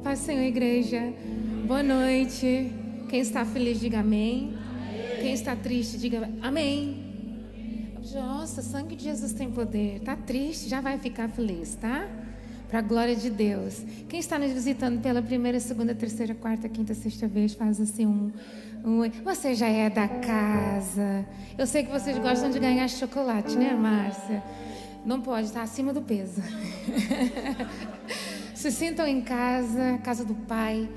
Paz, Senhor, igreja. Boa noite. Quem está feliz, diga amém. Quem está triste, diga amém. Nossa, sangue de Jesus tem poder. Tá triste, já vai ficar feliz, tá? Para a glória de Deus. Quem está nos visitando pela primeira, segunda, terceira, quarta, quinta, sexta vez, faz assim um. Você já é da casa. Eu sei que vocês gostam de ganhar chocolate, né, Márcia? Não pode, tá acima do peso. Se sintam em casa, casa do Pai.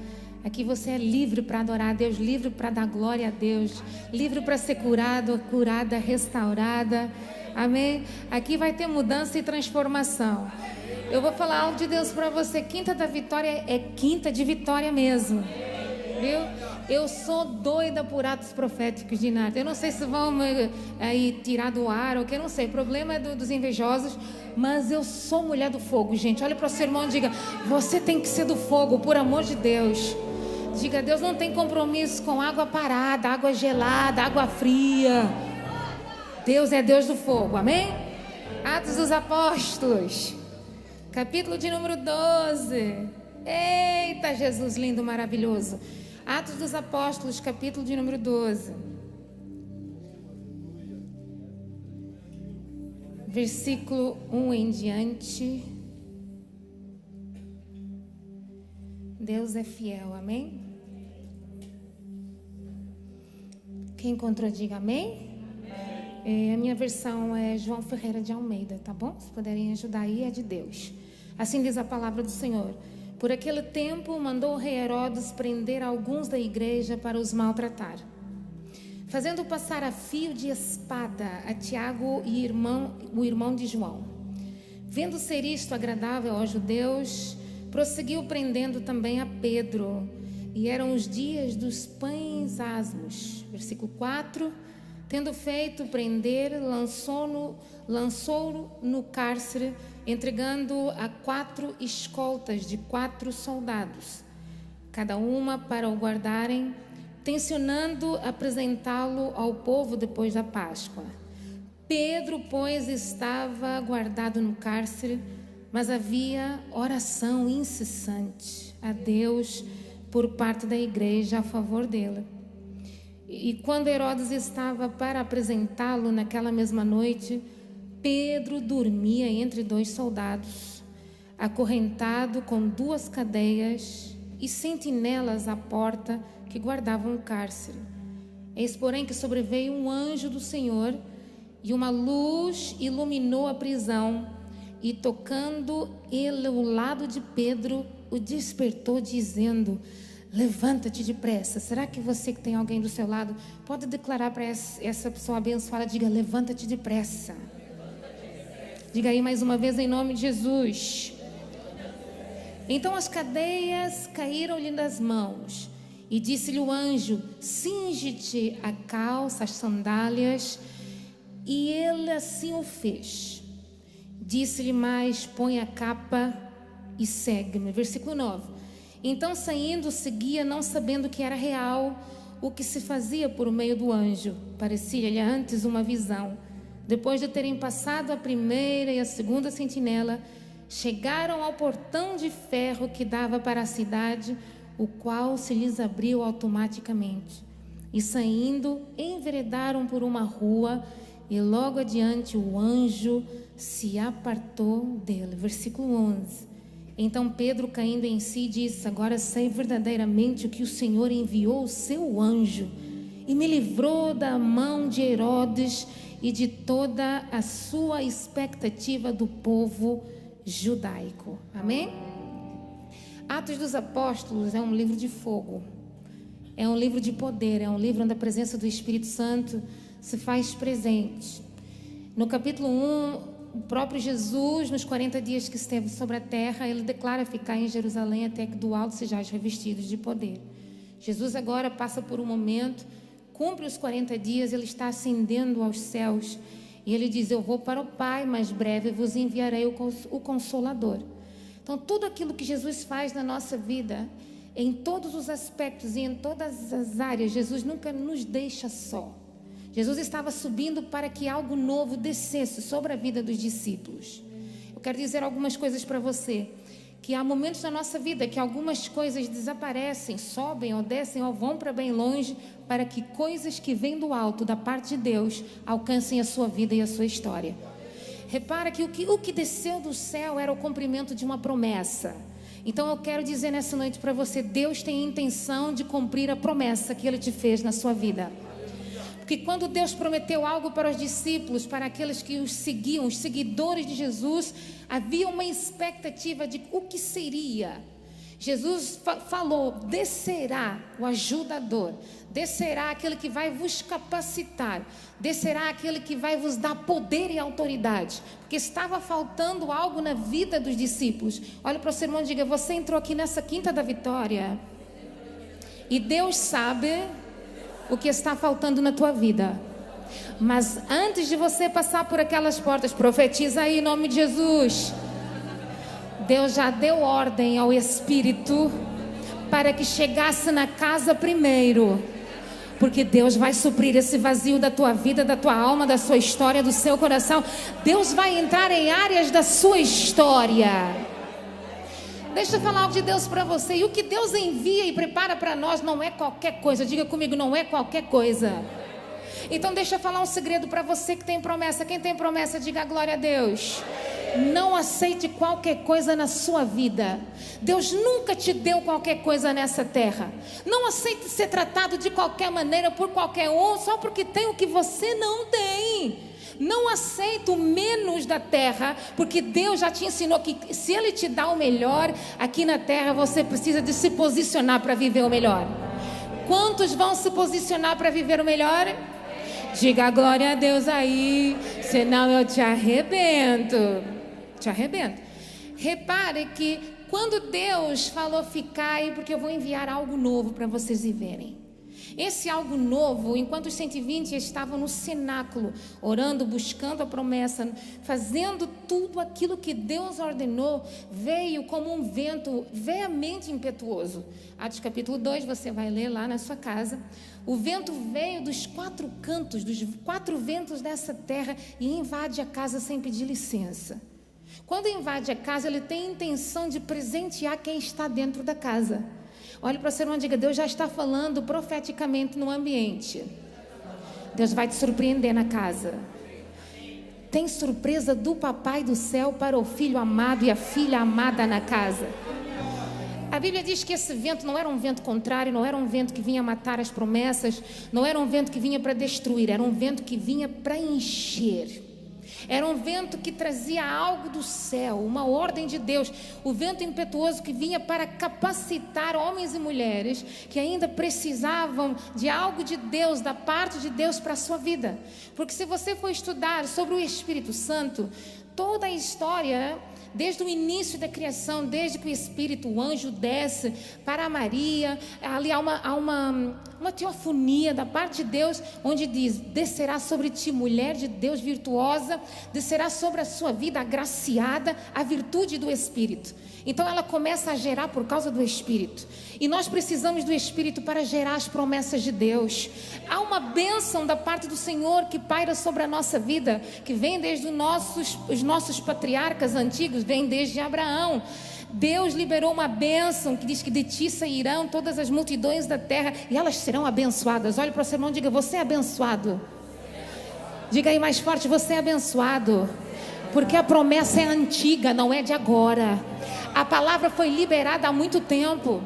Aqui você é livre para adorar a Deus, livre para dar glória a Deus, livre para ser curado, curada, restaurada. Amém? Aqui vai ter mudança e transformação. Eu vou falar algo de Deus para você. Quinta da vitória é quinta de vitória mesmo. Viu? Eu sou doida por atos proféticos de nada. Eu não sei se vão aí tirar do ar ou o que, eu não sei. O problema é dos invejosos. Mas eu sou mulher do fogo, gente. Olha para o seu irmão e diga: você tem que ser do fogo, por amor de Deus. Diga: Deus não tem compromisso com água parada, água gelada, água fria. Deus é Deus do fogo, amém? Atos dos Apóstolos, capítulo de número 12. Eita, Jesus lindo, maravilhoso. Atos dos Apóstolos, capítulo de número 12. Versículo 1 em diante. Deus é fiel, amém? Quem encontrou, diga amém. A minha versão é João Ferreira de Almeida, tá bom? Se puderem ajudar aí, é de Deus. Assim diz a palavra do Senhor. Por aquele tempo, mandou o rei Herodes prender alguns da igreja para os maltratar, fazendo passar a fio de espada a Tiago e o irmão de João. Vendo ser isto agradável aos judeus, prosseguiu prendendo também a Pedro. E eram os dias dos pães asmos. Versículo 4. Tendo feito prender, lançou-o no cárcere, entregando a 4 escoltas de 4 soldados, cada uma para o guardarem, tencionando apresentá-lo ao povo depois da Páscoa. Pedro, pois, estava guardado no cárcere, mas havia oração incessante a Deus por parte da igreja a favor dele. E quando Herodes estava para apresentá-lo naquela mesma noite, Pedro dormia entre 2 soldados, acorrentado com 2 cadeias e sentinelas à porta que guardavam o cárcere. Eis, porém, que sobreveio um anjo do Senhor, e uma luz iluminou a prisão, e tocando ele o lado de Pedro, o despertou, dizendo: levanta-te depressa. Será que você que tem alguém do seu lado pode declarar para essa pessoa abençoada? Diga: levanta-te depressa. Diga aí mais uma vez, em nome de Jesus. Então as cadeias caíram-lhe das mãos, e disse-lhe o anjo: cinge-te a calça, as sandálias. E ele assim o fez. Disse-lhe mais: põe a capa e segue-me. Versículo 9. Então, saindo, seguia, não sabendo que era real o que se fazia por meio do anjo. Parecia-lhe antes uma visão. Depois de terem passado a primeira e a segunda sentinela, chegaram ao portão de ferro que dava para a cidade, o qual se lhes abriu automaticamente. E saindo, enveredaram por uma rua, e logo adiante o anjo se apartou dele. Versículo 11. Então Pedro, caindo em si, disse: agora sei verdadeiramente que o Senhor enviou o seu anjo e me livrou da mão de Herodes e de toda a sua expectativa do povo judaico. Amém? Atos dos Apóstolos é um livro de fogo, é um livro de poder, é um livro onde a presença do Espírito Santo se faz presente. No capítulo 1, o próprio Jesus, nos 40 dias que esteve sobre a terra, ele declara ficar em Jerusalém até que do alto sejais revestidos de poder. Jesus agora passa por um momento, cumpre os 40 dias, ele está ascendendo aos céus, e ele diz: eu vou para o Pai, mas breve vos enviarei o Consolador. Então tudo aquilo que Jesus faz na nossa vida, em todos os aspectos e em todas as áreas, Jesus nunca nos deixa só. Jesus estava subindo para que algo novo descesse sobre a vida dos discípulos. Eu quero dizer algumas coisas para você. que há momentos na nossa vida que algumas coisas desaparecem, sobem ou descem ou vão para bem longe, para que coisas que vêm do alto, da parte de Deus, alcancem a sua vida e a sua história. Repara que o que desceu do céu era o cumprimento de uma promessa. Então eu quero dizer nessa noite para você, Deus tem a intenção de cumprir a promessa que Ele te fez na sua vida. Porque quando Deus prometeu algo para os discípulos, para aqueles que os seguiam, os seguidores de Jesus, havia uma expectativa de o que seria. Jesus falou, descerá o ajudador, descerá aquele que vai vos capacitar, descerá aquele que vai vos dar poder e autoridade. Porque estava faltando algo na vida dos discípulos. Olha para o seu irmão e diga, você entrou aqui nessa quinta da vitória e Deus sabe o que está faltando na tua vida. Mas antes de você passar por aquelas portas, profetiza aí em nome de Jesus. Deus já deu ordem ao Espírito para que chegasse na casa primeiro. Porque Deus vai suprir esse vazio da tua vida, da tua alma, da sua história, do seu coração. Deus vai entrar em áreas da sua história. Deixa eu falar algo de Deus para você. E o que Deus envia e prepara para nós não é qualquer coisa. Diga comigo, não é qualquer coisa. Então deixa eu falar um segredo para você que tem promessa. Quem tem promessa, diga glória a Deus. Não aceite qualquer coisa na sua vida. Deus nunca te deu qualquer coisa nessa terra. Não aceite ser tratado de qualquer maneira por qualquer um, só porque tem o que você não tem. Não aceita o menos da terra, porque Deus já te ensinou que se Ele te dá o melhor aqui na terra, você precisa de se posicionar para viver o melhor. Quantos vão se posicionar para viver o melhor? Diga glória a Deus aí, senão eu te arrebento. Te arrebento. Repare que quando Deus falou ficai, porque eu vou enviar algo novo para vocês viverem. Esse algo novo, enquanto os 120 estavam no cenáculo, orando, buscando a promessa, fazendo tudo aquilo que Deus ordenou, veio como um vento veemente impetuoso. Atos capítulo 2, você vai ler lá na sua casa. O vento veio dos 4 cantos, dos 4 ventos dessa terra e invade a casa sem pedir licença. Quando invade a casa, ele tem a intenção de presentear quem está dentro da casa. Olhe para o seu irmão e diga, Deus já está falando profeticamente no ambiente. Deus vai te surpreender na casa. Tem surpresa do papai do céu para o filho amado e a filha amada na casa. A Bíblia diz que esse vento não era um vento contrário, não era um vento que vinha matar as promessas, não era um vento que vinha para destruir, era um vento que vinha para encher. Era um vento que trazia algo do céu, uma ordem de Deus. O vento impetuoso que vinha para capacitar homens e mulheres que ainda precisavam de algo de Deus, da parte de Deus para a sua vida. Porque se você for estudar sobre o Espírito Santo, toda a história, desde o início da criação, desde que o Espírito, o anjo desce para Maria, ali há uma teofonia da parte de Deus, onde diz, descerá sobre ti, mulher de Deus virtuosa, descerá sobre a sua vida agraciada a virtude do Espírito. Então ela começa a gerar por causa do Espírito. E nós precisamos do Espírito para gerar as promessas de Deus. Há uma bênção da parte do Senhor que paira sobre a nossa vida, que vem desde os nossos patriarcas antigos, vem desde Abraão. Deus liberou uma bênção que diz que de ti sairão todas as multidões da terra e elas serão abençoadas. Olhe para o seu irmão e diga, você é abençoado. Diga aí mais forte, você é abençoado. Porque a promessa é antiga, não é de agora. A palavra foi liberada há muito tempo.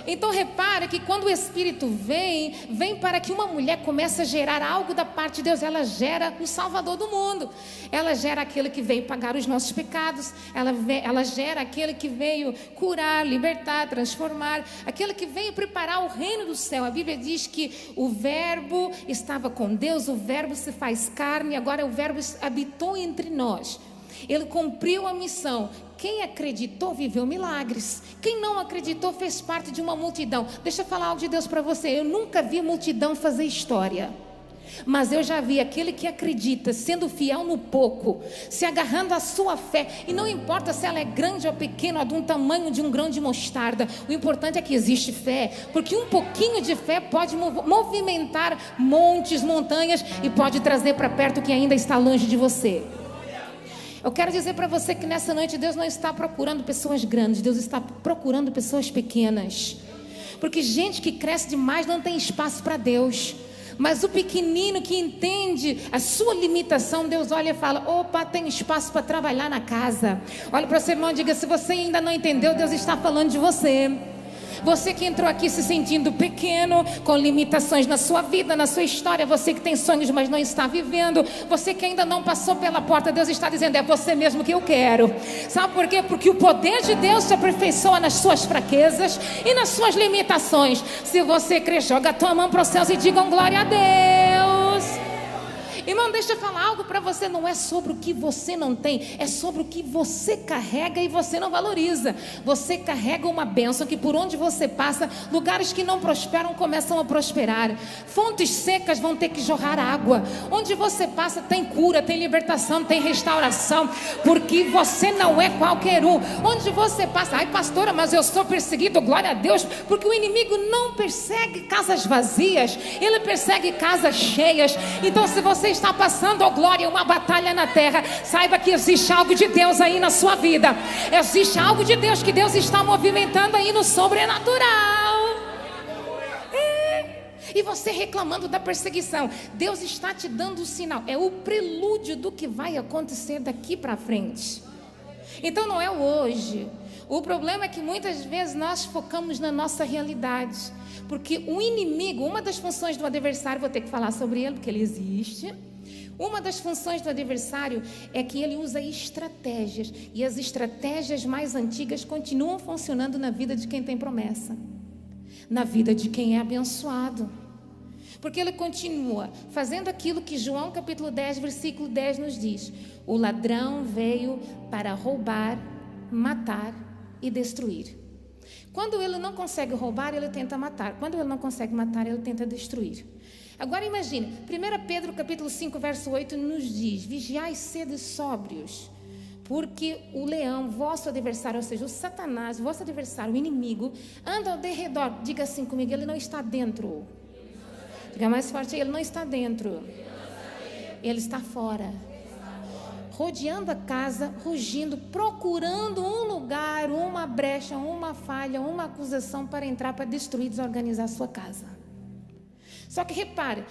Então repare que quando o Espírito vem para que uma mulher comece a gerar algo da parte de Deus. Ela gera o Salvador do mundo. Ela gera aquele que veio pagar os nossos pecados. Ela gera aquele que veio curar, libertar, transformar. Aquele que veio preparar o reino do céu. A Bíblia diz que o verbo estava com Deus, o verbo se faz carne, agora o verbo habitou entre nós. Ele cumpriu a missão. Quem acreditou viveu milagres. Quem não acreditou fez parte de uma multidão. Deixa eu falar algo de Deus para você. Eu nunca vi multidão fazer história, mas eu já vi aquele que acredita, sendo fiel no pouco, se agarrando à sua fé. E não importa se ela é grande ou pequena, ou de um tamanho de um grão de mostarda. O importante é que existe fé. Porque um pouquinho de fé pode movimentar montes, montanhas, e pode trazer para perto o que ainda está longe de você. Eu quero dizer para você que nessa noite Deus não está procurando pessoas grandes, Deus está procurando pessoas pequenas. Porque gente que cresce demais não tem espaço para Deus. Mas o pequenino que entende a sua limitação, Deus olha e fala: opa, tem espaço para trabalhar na casa. Olha para o seu irmão e diga: se você ainda não entendeu, Deus está falando de você. Você que entrou aqui se sentindo pequeno, com limitações na sua vida, na sua história, você que tem sonhos, mas não está vivendo, você que ainda não passou pela porta, Deus está dizendo: é você mesmo que eu quero. Sabe por quê? Porque o poder de Deus se aperfeiçoa nas suas fraquezas e nas suas limitações. Se você crer, joga a tua mão para os céus e digam glória a Deus. Irmão, deixa eu falar algo para você. Não é sobre o que você não tem, é sobre o que você carrega e você não valoriza. Você carrega uma bênção que por onde você passa, lugares que não prosperam começam a prosperar. Fontes secas vão ter que jorrar água. Onde você passa tem cura, tem libertação, tem restauração, porque você não é qualquer um. Onde você passa: ai pastora, mas eu sou perseguido. Glória a Deus, porque o inimigo não persegue casas vazias, ele persegue casas cheias. Então se você está passando, oh glória, uma batalha na terra, saiba que existe algo de Deus aí na sua vida. Existe algo de Deus que Deus está movimentando aí no sobrenatural. E você reclamando da perseguição, Deus está te dando um sinal. É o prelúdio do que vai acontecer daqui para frente. Então não é o hoje. O problema é que muitas vezes nós focamos na nossa realidade. Porque o inimigo, uma das funções do adversário, vou ter que falar sobre ele, porque ele existe. Uma das funções do adversário é que ele usa estratégias. E as estratégias mais antigas continuam funcionando na vida de quem tem promessa, na vida de quem é abençoado. Porque ele continua fazendo aquilo que João capítulo 10, versículo 10 nos diz: o ladrão veio para roubar, matar e destruir. Quando ele não consegue roubar, ele tenta matar. Quando ele não consegue matar, ele tenta destruir. Agora imagine, 1 Pedro capítulo 5, verso 8 nos diz: vigiai e sede sóbrios, porque o leão, vosso adversário, ou seja, o Satanás, vosso adversário, o inimigo, anda ao derredor. Diga assim comigo: ele não está dentro. Diga mais forte: ele não está dentro, ele está fora. Rodeando a casa, rugindo, procurando um lugar, uma brecha, uma falha, uma acusação para entrar, para destruir, desorganizar a sua casa. Só que repare,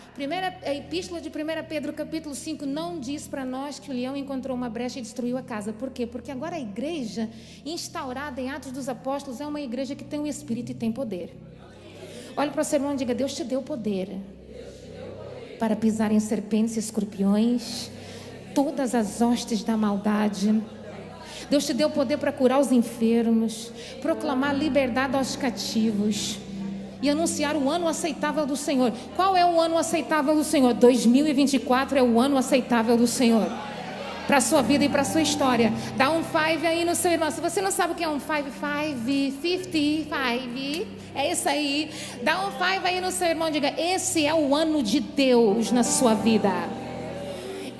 a epístola de 1 Pedro capítulo 5 não diz para nós que o leão encontrou uma brecha e destruiu a casa. Por quê? Porque agora a igreja instaurada em Atos dos Apóstolos é uma igreja que tem um espírito e tem poder. Olhe para o seu irmão e diga: Deus te deu poder para pisar em serpentes e escorpiões, todas as hostes da maldade. Deus te deu poder para curar os enfermos, proclamar liberdade aos cativos e anunciar o ano aceitável do Senhor. Qual é o ano aceitável do Senhor? 2024 é o ano aceitável do Senhor para a sua vida e para a sua história. Dá um 5 aí no seu irmão. Se você não sabe o que é um 5, 55, é isso aí. Dá um 5 aí no seu irmão. Diga: esse é o ano de Deus na sua vida.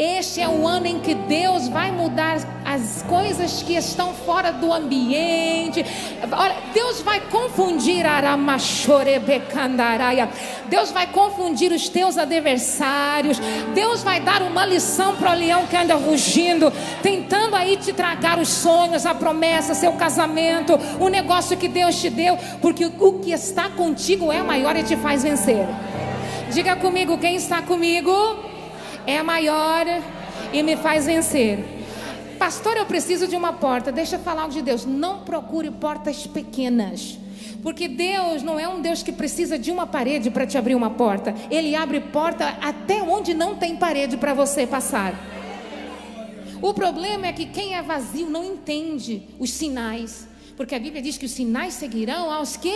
Este é o ano em que Deus vai mudar as coisas que estão fora do ambiente. Olha, Deus vai confundir Deus vai confundir os teus adversários. Deus vai dar uma lição para o leão que anda rugindo, tentando aí te tragar os sonhos, a promessa, seu casamento, o negócio que Deus te deu. Porque o que está contigo é maior e te faz vencer. Diga comigo: quem está comigo é maior e me faz vencer. Pastor, eu preciso de uma porta. Deixa eu falar algo de Deus. Não procure portas pequenas, porque Deus não é um Deus que precisa de uma parede para te abrir uma porta. Ele abre porta até onde não tem parede para você passar. O problema é que quem é vazio não entende os sinais, porque a Bíblia diz que os sinais seguirão aos que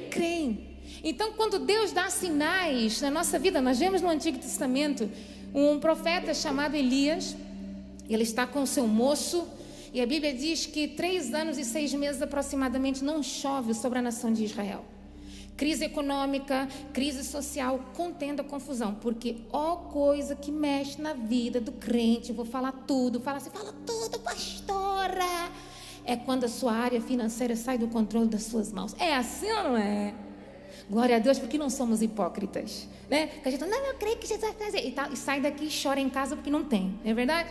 creem. Então, quando Deus dá sinais na nossa vida, nós vemos no Antigo Testamento um profeta chamado Elias. Ele está com o seu moço, e a Bíblia diz que 3 anos e 6 meses aproximadamente não chove sobre a nação de Israel. Crise econômica, crise social, contenda, confusão. Porque coisa que mexe na vida do crente, vou falar tudo, fala tudo, pastora, é quando a sua área financeira sai do controle das suas mãos. É assim ou não é? Glória a Deus, porque não somos hipócritas, né? Que a gente fala, não, eu creio que Jesus vai fazer, e sai daqui e chora em casa porque não tem, não é verdade?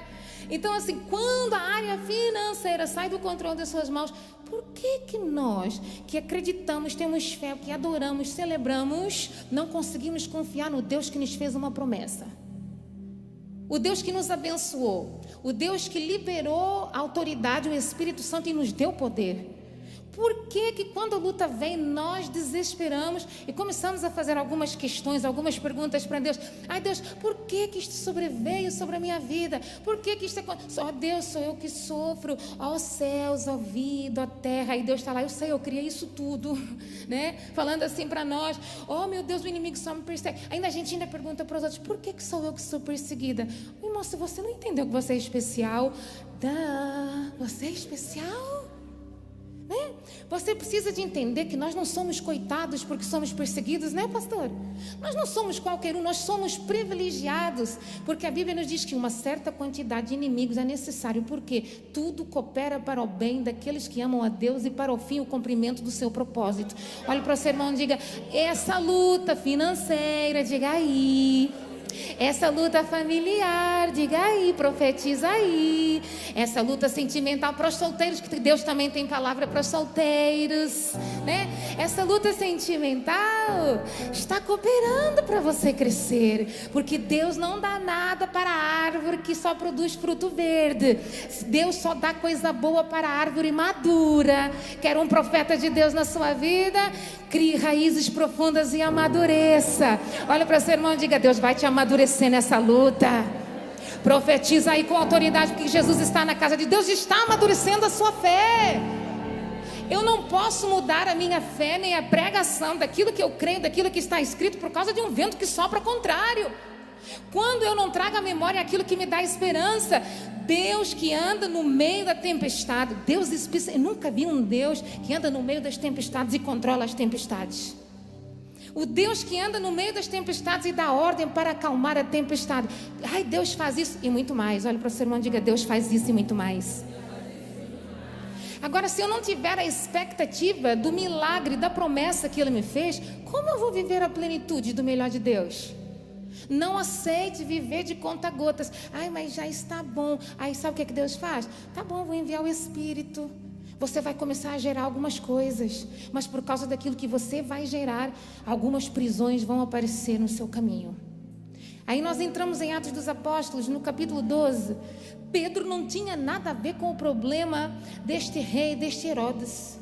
Então assim, quando a área financeira sai do controle das suas mãos, por que nós, que acreditamos, temos fé, que adoramos, celebramos, não conseguimos confiar no Deus que nos fez uma promessa? O Deus que nos abençoou, o Deus que liberou a autoridade, o Espírito Santo e nos deu poder. Por que quando a luta vem, nós desesperamos e começamos a fazer algumas questões, algumas perguntas para Deus? Ai Deus, por que isto sobreveio sobre a minha vida? Por que isto aconteceu? Ó Deus, sou eu que sofro. Ó céus, ó vida, ó terra. E Deus está lá, eu sei, eu criei isso tudo, né? Falando assim para nós, ó meu Deus, o inimigo só me persegue. A gente ainda pergunta para os outros, por que sou eu que sou perseguida? Irmão, se você não entendeu que você é especial, você é especial? Você precisa de entender que nós não somos coitados porque somos perseguidos, né, pastor? Nós não somos qualquer um, nós somos privilegiados, porque a Bíblia nos diz que uma certa quantidade de inimigos é necessário, porque tudo coopera para o bem daqueles que amam a Deus e para o fim o cumprimento do seu propósito. Olhe para o seu irmão e diga, essa luta financeira, diga aí. Essa luta familiar, diga aí, profetiza aí. Essa luta sentimental para os solteiros, que Deus também tem palavra para os solteiros, né? Essa luta sentimental está cooperando para você crescer, porque Deus não dá nada para a árvore que só produz fruto verde. Deus só dá coisa boa para a árvore madura. Quer um profeta de Deus na sua vida? Crie raízes profundas e amadureça. Olha para seu irmão e diga, Deus vai te amadurecer nessa luta. Profetiza aí com autoridade, porque Jesus está na casa de Deus e está amadurecendo a sua fé. Eu não posso mudar a minha fé nem a pregação daquilo que eu creio, daquilo que está escrito, por causa de um vento que sopra contrário. Quando eu não trago à memória aquilo que me dá esperança, Deus que anda no meio da tempestade, eu nunca vi um Deus que anda no meio das tempestades e controla as tempestades. O Deus que anda no meio das tempestades e dá ordem para acalmar a tempestade. Ai, Deus faz isso e muito mais. Olha para o seu irmão e diga, Deus faz isso e muito mais. Agora, se eu não tiver a expectativa do milagre, da promessa que Ele me fez, como eu vou viver a plenitude do melhor de Deus? Não aceite viver de conta-gotas. Ai, mas já está bom. Aí sabe o que Deus faz? Tá bom, vou enviar o Espírito. Você vai começar a gerar algumas coisas, mas por causa daquilo que você vai gerar, algumas prisões vão aparecer no seu caminho. Aí nós entramos em Atos dos Apóstolos, no capítulo 12. Pedro não tinha nada a ver com o problema deste rei, deste Herodes.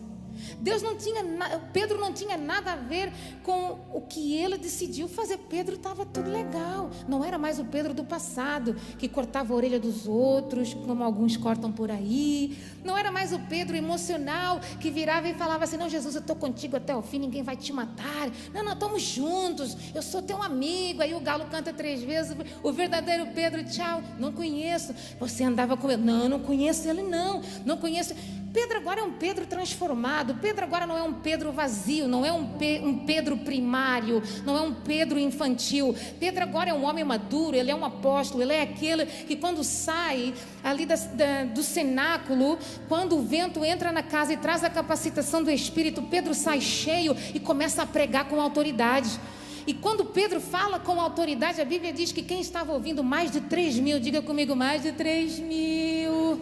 Pedro não tinha nada a ver com o que ele decidiu fazer. Pedro estava tudo legal. Não era mais o Pedro do passado, que cortava a orelha dos outros, como alguns cortam por aí. Não era mais o Pedro emocional, que virava e falava assim, não, Jesus, eu estou contigo até o fim, ninguém vai te matar. Não, estamos juntos, eu sou teu amigo. Aí o galo canta 3 vezes. O verdadeiro Pedro, tchau, não conheço. Você andava com ele. Não conheço ele não conheço. Pedro agora é um Pedro transformado. Pedro agora não é um Pedro vazio, não é um Pedro primário, não é um Pedro infantil. Pedro agora é um homem maduro, ele é um apóstolo, ele é aquele que quando sai ali do cenáculo, quando o vento entra na casa e traz a capacitação do Espírito, Pedro sai cheio e começa a pregar com autoridade. E quando Pedro fala com autoridade, a Bíblia diz que quem estava ouvindo, mais de 3.000, diga comigo, mais de 3.000...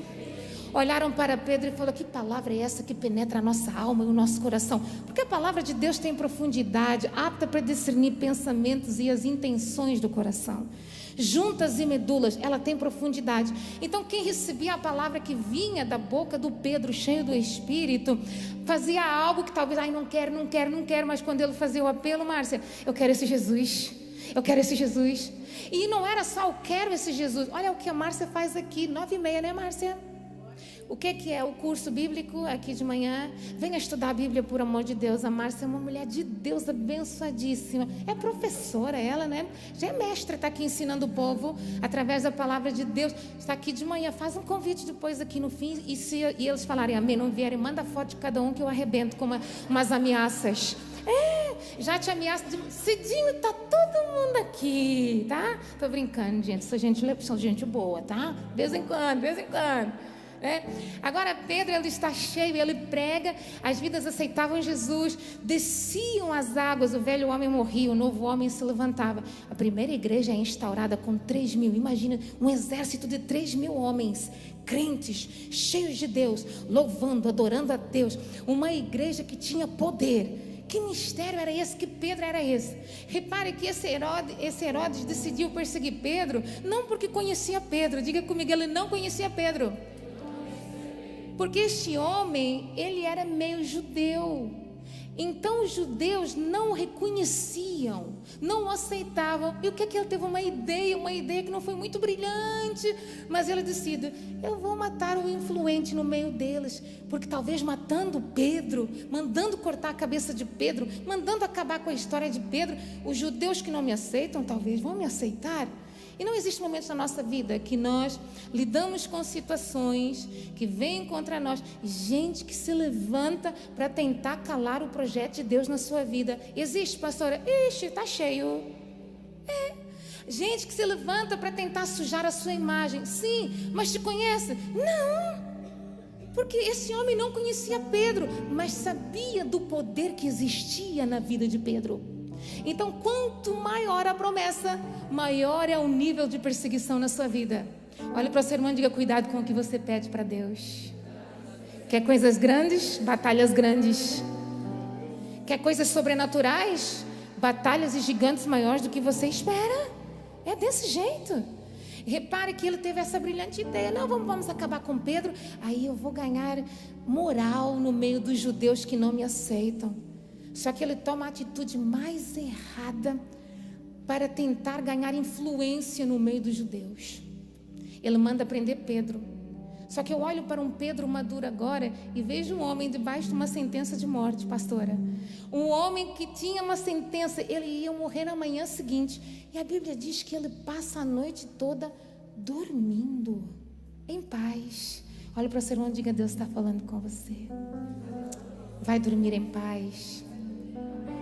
olharam para Pedro e falaram, que palavra é essa que penetra a nossa alma e o nosso coração? Porque a palavra de Deus tem profundidade, apta para discernir pensamentos e as intenções do coração. Juntas e medulas, ela tem profundidade. Então quem recebia a palavra que vinha da boca do Pedro, cheio do Espírito, fazia algo que talvez, não quero, mas quando ele fazia o apelo, Márcia, eu quero esse Jesus. E não era só eu quero esse Jesus. Olha o que a Márcia faz aqui, 9h30, né, Márcia? O que é o curso bíblico aqui de manhã? Venha estudar a Bíblia, por amor de Deus. A Márcia é uma mulher de Deus abençoadíssima. É professora ela, né? Já é mestra, está aqui ensinando o povo através da palavra de Deus. Está aqui de manhã. Faz um convite depois aqui no fim. E eles falarem amém, não vierem, manda foto de cada um que eu arrebento com umas ameaças. Já te ameaça cedinho, tá todo mundo aqui, tá? Tô brincando, gente. Sou gente boa, tá? De vez em quando. Agora Pedro, ele está cheio, ele prega, as vidas aceitavam Jesus, desciam as águas, o velho homem morria, o novo homem se levantava. A primeira igreja é instaurada com 3.000, imagina um exército de 3.000 homens, crentes, cheios de Deus, louvando, adorando a Deus, uma igreja que tinha poder. Que mistério era esse? Que Pedro era esse? Repare que esse Herodes decidiu perseguir Pedro, não porque conhecia Pedro, diga comigo, ele não conhecia Pedro. Porque este homem, ele era meio judeu. Então os judeus não o reconheciam, não o aceitavam. E o que é que ele teve? Uma ideia que não foi muito brilhante, mas ele decide, eu vou matar o influente no meio deles, porque talvez matando Pedro, mandando cortar a cabeça de Pedro, mandando acabar com a história de Pedro, os judeus que não me aceitam, talvez vão me aceitar. E não existe momentos na nossa vida que nós lidamos com situações que vêm contra nós, gente que se levanta para tentar calar o projeto de Deus na sua vida. Existe, pastora? Ixi, está cheio. Gente que se levanta para tentar sujar a sua imagem. Sim, mas te conhece? Não. Porque esse homem não conhecia Pedro, mas sabia do poder que existia na vida de Pedro. Então, quanto maior a promessa, maior é o nível de perseguição na sua vida. Olha para o seu irmão e diga, cuidado com o que você pede para Deus. Quer coisas grandes? Batalhas grandes. Quer coisas sobrenaturais? Batalhas e gigantes maiores do que você espera. É desse jeito. Repare que ele teve essa brilhante ideia. Não, vamos acabar com Pedro. Aí eu vou ganhar moral no meio dos judeus que não me aceitam. Só que ele toma a atitude mais errada para tentar ganhar influência no meio dos judeus. Ele manda prender Pedro. Só que eu olho para um Pedro maduro agora e vejo um homem debaixo de uma sentença de morte, pastora. Um homem que tinha uma sentença, ele ia morrer na manhã seguinte. E a Bíblia diz que ele passa a noite toda dormindo, em paz. Olha para o seu irmão e diga, Deus está falando com você. Vai dormir em paz.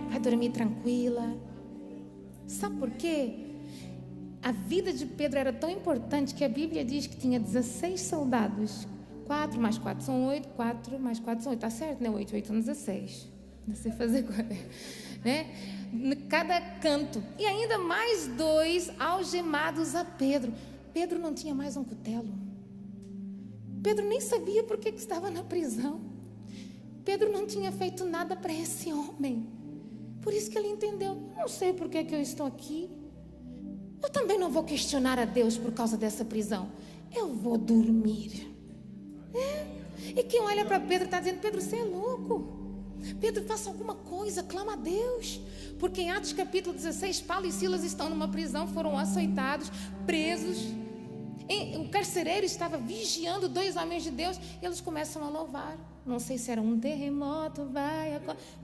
Vai dormir tranquila. Sabe por quê? A vida de Pedro era tão importante que a Bíblia diz que tinha 16 soldados. 4 mais 4 são 8, 4 mais 4 são 8. Tá certo, né? 8 são 16. Não sei fazer conta, né? Cada canto. E ainda mais 2 algemados a Pedro. Pedro não tinha mais um cutelo. Pedro nem sabia por que estava na prisão. Pedro não tinha feito nada para esse homem. Por isso que ele entendeu, não sei por que eu estou aqui. Eu também não vou questionar a Deus por causa dessa prisão. Eu vou dormir. E quem olha para Pedro está dizendo, Pedro, você é louco. Pedro, faça alguma coisa, clama a Deus. Porque em Atos capítulo 16, Paulo e Silas estão numa prisão, foram açoitados, presos. O carcereiro estava vigiando 2 homens de Deus e eles começam a louvar. Não sei se era um terremoto,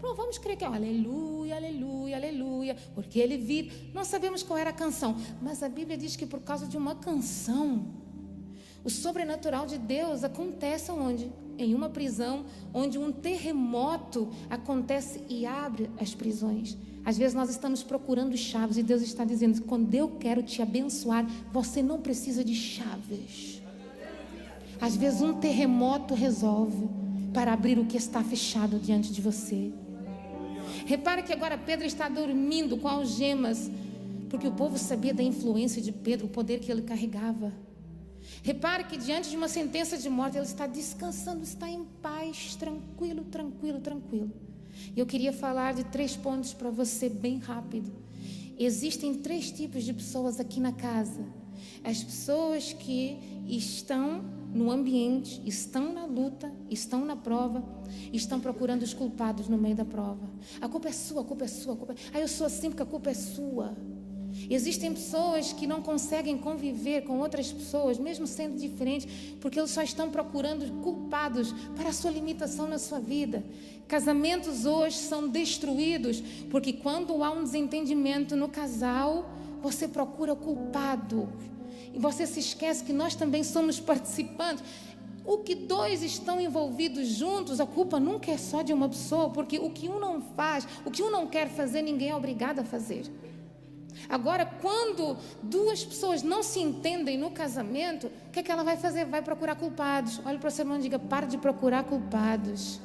vamos crer que é aleluia, aleluia, aleluia, porque ele vive. Não sabemos qual era a canção, mas a Bíblia diz que por causa de uma canção, o sobrenatural de Deus acontece onde? Em uma prisão, onde um terremoto acontece e abre as prisões. Às vezes nós estamos procurando chaves e Deus está dizendo, quando eu quero te abençoar, você não precisa de chaves. Às vezes um terremoto resolve para abrir o que está fechado diante de você. Repare que agora Pedro está dormindo com algemas, porque o povo sabia da influência de Pedro, o poder que ele carregava. Repare que diante de uma sentença de morte, ele está descansando, está em paz, tranquilo, tranquilo, tranquilo. E eu queria falar de 3 pontos para você bem rápido. Existem 3 tipos de pessoas aqui na casa. As pessoas que estão no ambiente, estão na luta, estão na prova, estão procurando os culpados no meio da prova. A culpa é sua, a culpa é sua, a culpa é... eu sou assim porque a culpa é sua. Existem pessoas que não conseguem conviver com outras pessoas, mesmo sendo diferentes, porque eles só estão procurando culpados para a sua limitação na sua vida. Casamentos hoje são destruídos, porque quando há um desentendimento no casal, você procura culpado. E você se esquece que nós também somos participantes. O que 2 estão envolvidos juntos, a culpa nunca é só de uma pessoa, porque o que um não faz, o que um não quer fazer, ninguém é obrigado a fazer. Agora, quando duas pessoas não se entendem no casamento, o que é que ela vai fazer? Vai procurar culpados. Olha para o seu irmão e diga: para de procurar culpados.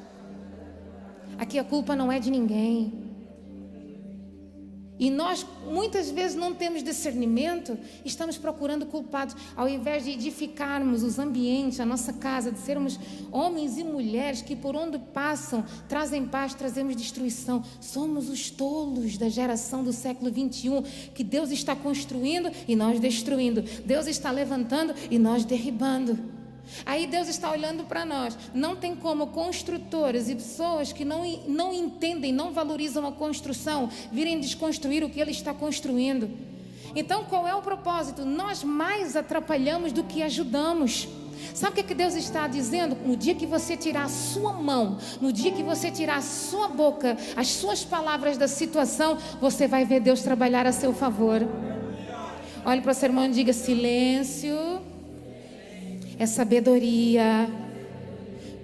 Aqui a culpa não é de ninguém. E nós, muitas vezes, não temos discernimento, estamos procurando culpados. Ao invés de edificarmos os ambientes, a nossa casa, de sermos homens e mulheres que por onde passam, trazem paz, trazemos destruição. Somos os tolos da geração do século 21, que Deus está construindo e nós destruindo. Deus está levantando e nós derribando. Aí Deus está olhando para nós. Não tem como construtores e pessoas que não entendem, não valorizam a construção, virem desconstruir o que Ele está construindo. Então, qual é o propósito? Nós mais atrapalhamos do que ajudamos. Sabe o que Deus está dizendo? No dia que você tirar a sua mão, no dia que você tirar a sua boca, as suas palavras da situação, você vai ver Deus trabalhar a seu favor. Olhe para o seu irmão e diga: silêncio é sabedoria.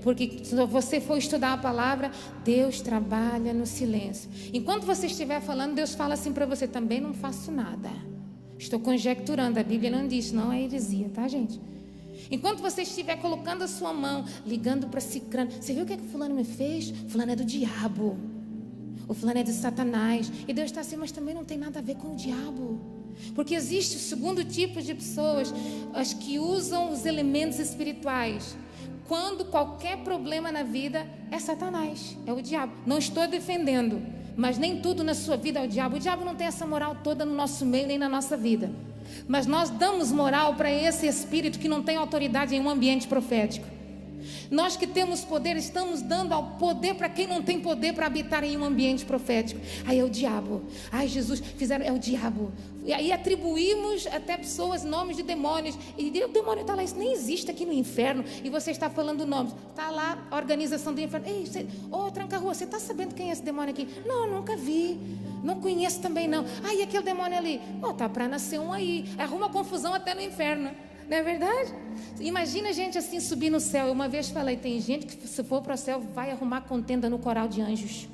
Porque se você for estudar a palavra, Deus trabalha no silêncio. Enquanto você estiver falando, Deus fala assim para você: também não faço nada. Estou conjecturando, a Bíblia não diz, não é heresia, tá, gente? Enquanto você estiver colocando a sua mão, ligando para Cicrano, você viu o que é que fulano me fez? Fulano é do diabo. O fulano é de Satanás. E Deus está assim: mas também não tem nada a ver com o diabo. Porque existe o segundo tipo de pessoas, as que usam os elementos espirituais. Quando qualquer problema na vida é Satanás, é o diabo. Não estou defendendo, mas nem tudo na sua vida é o diabo. O diabo não tem essa moral toda no nosso meio, nem na nossa vida. Mas nós damos moral para esse espírito que não tem autoridade em um ambiente profético. Nós que temos poder, estamos dando ao poder para quem não tem poder para habitar em um ambiente profético. Aí é o diabo. Ai, Jesus, fizeram, é o diabo. E aí atribuímos até pessoas nomes de demônios. E o demônio está lá, isso nem existe aqui no inferno. E você está falando nomes. Está lá a organização do inferno. Ei, Tranca-Rua, você está sabendo quem é esse demônio aqui? Não, nunca vi. Não conheço também não. Ai, aquele demônio ali. Tá para nascer um aí. Arruma confusão até no inferno. Não é verdade? Imagina a gente assim subir no céu. Eu uma vez falei: tem gente que se for para o céu vai arrumar contenda no coral de anjos.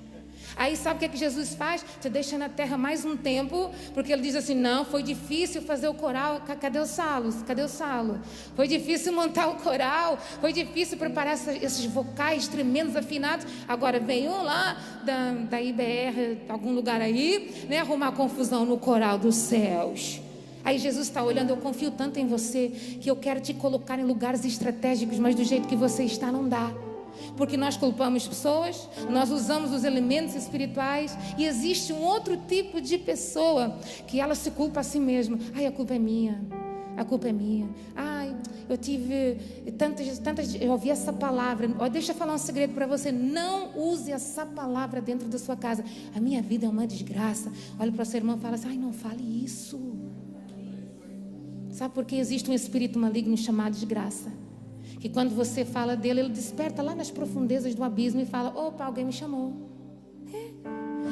Aí sabe o que Jesus faz? Te deixa na terra mais um tempo, porque Ele diz assim: não, foi difícil fazer o coral. Cadê o Salo? Cadê o Salo? Foi difícil montar o coral, foi difícil preparar esses vocais tremendos, afinados. Agora vem um lá da IBR, algum lugar aí, né, arrumar confusão no coral dos céus. Aí Jesus está olhando: eu confio tanto em você que eu quero te colocar em lugares estratégicos, mas do jeito que você está não dá. Porque nós culpamos pessoas, nós usamos os elementos espirituais. E existe um outro tipo de pessoa que ela se culpa a si mesma. Ai, a culpa é minha, a culpa é minha. Ai, eu tive tantas, eu ouvi essa palavra. Deixa eu falar um segredo para você: não use essa palavra dentro da sua casa. A minha vida é uma desgraça. Olha para o seu irmão e fala assim: ai, não fale isso. Sabe por que existe um espírito maligno chamado desgraça? Que quando você fala dele, ele desperta lá nas profundezas do abismo e fala: opa, alguém me chamou.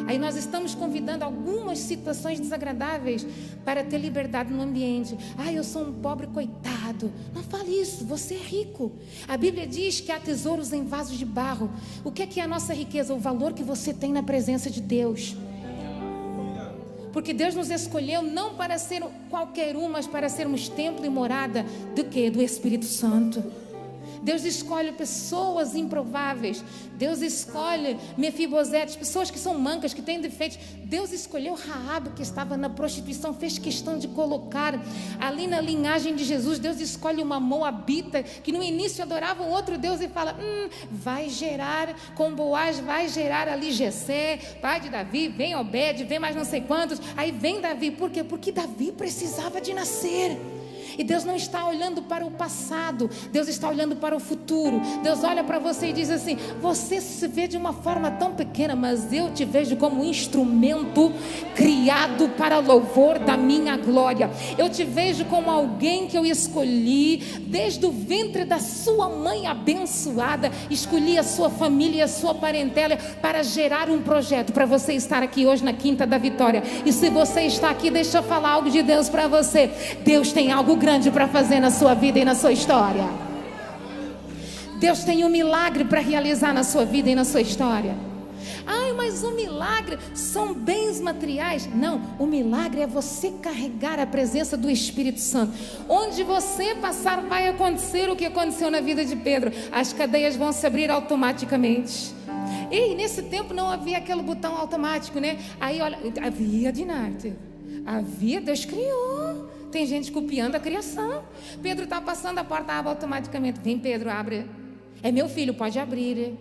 Aí nós estamos convidando algumas situações desagradáveis para ter liberdade no ambiente. Ai, eu sou um pobre coitado. Não fale isso, você é rico. A Bíblia diz que há tesouros em vasos de barro. O que é a nossa riqueza? O valor que você tem na presença de Deus. Porque Deus nos escolheu não para ser qualquer um, mas para sermos templo e morada do quê? Do Espírito Santo. Deus escolhe pessoas improváveis. Deus escolhe Mefibosete, pessoas que são mancas, que têm defeitos. Deus escolheu Raabe, que estava na prostituição, fez questão de colocar ali na linhagem de Jesus. Deus escolhe uma Moabita, que no início adorava um outro Deus, e fala: vai gerar com Boaz, vai gerar ali Jessé, pai de Davi, vem Obed, vem mais não sei quantos. Aí vem Davi, por quê? Porque Davi precisava de nascer. E Deus não está olhando para o passado, Deus está olhando para o futuro. Deus olha para você e diz assim: você se vê de uma forma tão pequena, mas eu te vejo como um instrumento criado para louvor da minha glória. Eu te vejo como alguém que eu escolhi desde o ventre da sua mãe abençoada. Escolhi a sua família e a sua parentela para gerar um projeto para você estar aqui hoje na Quinta da Vitória. E se você está aqui, deixa eu falar algo de Deus para você. Deus tem algo grande para fazer na sua vida e na sua história. Deus tem um milagre para realizar na sua vida e na sua história. Ai, mas o milagre são bens materiais. Não, o milagre é você carregar a presença do Espírito Santo. Onde você passar vai acontecer o que aconteceu na vida de Pedro. As cadeias vão se abrir automaticamente. E nesse tempo não havia aquele botão automático, né? Aí olha, havia Dinarte. Havia, Deus criou. Tem gente copiando a criação. Pedro está passando, a porta abre automaticamente. Vem Pedro, abre. É meu filho, pode abrir.